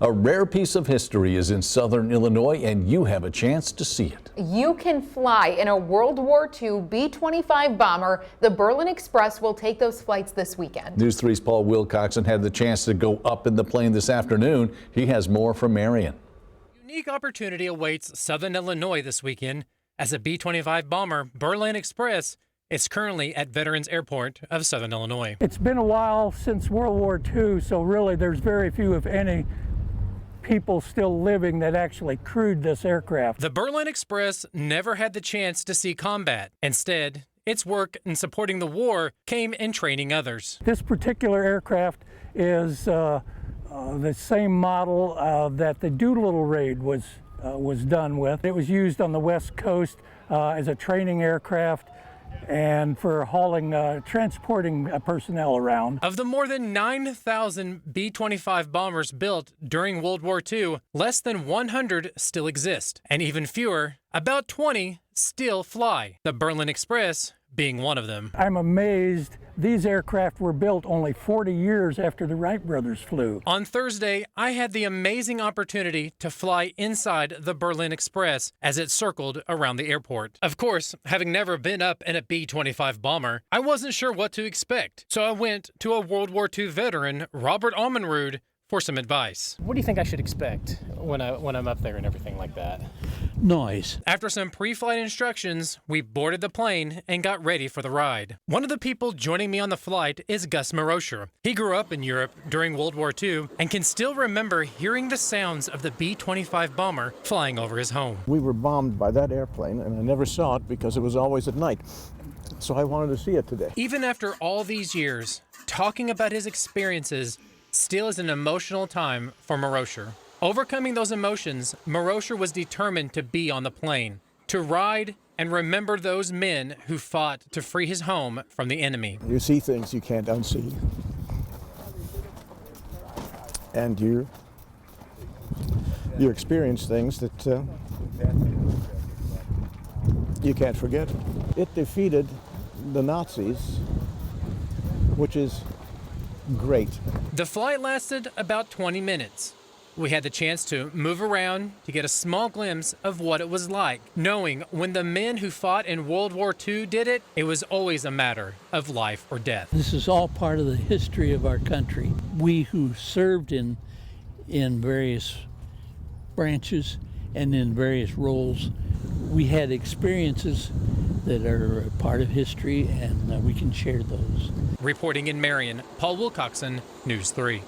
A rare piece of history is in southern Illinois, and you have a chance to see it. You can fly in a World War II B-25 bomber. The Berlin Express will take those flights this weekend. News 3's Paul Wilcoxon had the chance to go up in the plane this afternoon. He has more from Marion. Unique opportunity awaits southern Illinois this weekend as a B-25 bomber, Berlin Express, is currently at Veterans Airport of southern Illinois. It's been a while since World War II, so really there's very few, if any, people still living that actually crewed this aircraft. The Berlin Express never had the chance to see combat. Instead, its work in supporting the war came in training others. This particular aircraft is the same model that the Doolittle raid was done with. It was used on the West Coast as a training aircraft and for hauling, transporting personnel around. Of the more than 9,000 B-25 bombers built during World War II, less than 100 still exist, and even fewer, about 20, still fly, the Berlin Express being one of them. I'm amazed these aircraft were built only 40 years after the Wright brothers flew. On Thursday, I had the amazing opportunity to fly inside the Berlin Express as it circled around the airport. Of course, having never been up in a B-25 bomber, I wasn't sure what to expect. So I went to a World War II veteran, Robert Almenrud, for some advice. What do you think I should expect when I'm up there and everything like that? Noise. After some pre-flight instructions, we boarded the plane and got ready for the ride. One of the people joining me on the flight is Gus Marosher. He grew up in Europe during World War II and can still remember hearing the sounds of the B-25 bomber flying over his home. We were bombed by that airplane, and I never saw it because it was always at night. So I wanted to see it today. Even after all these years, talking about his experiences still is an emotional time for Marosher. Overcoming those emotions, Marosher was determined to be on the plane, to ride and remember those men who fought to free his home from the enemy. You see things you can't unsee. And you experience things that you can't forget. It defeated the Nazis, which is great. The flight lasted about 20 minutes. We had the chance to move around to get a small glimpse of what it was like, knowing when the men who fought in World War II did it, it was always a matter of life or death. This is all part of the history of our country. We who served in various branches and in various roles, we had experiences that are a part of history, and we can share those. Reporting in Marion, Paul Wilcoxon, News 3.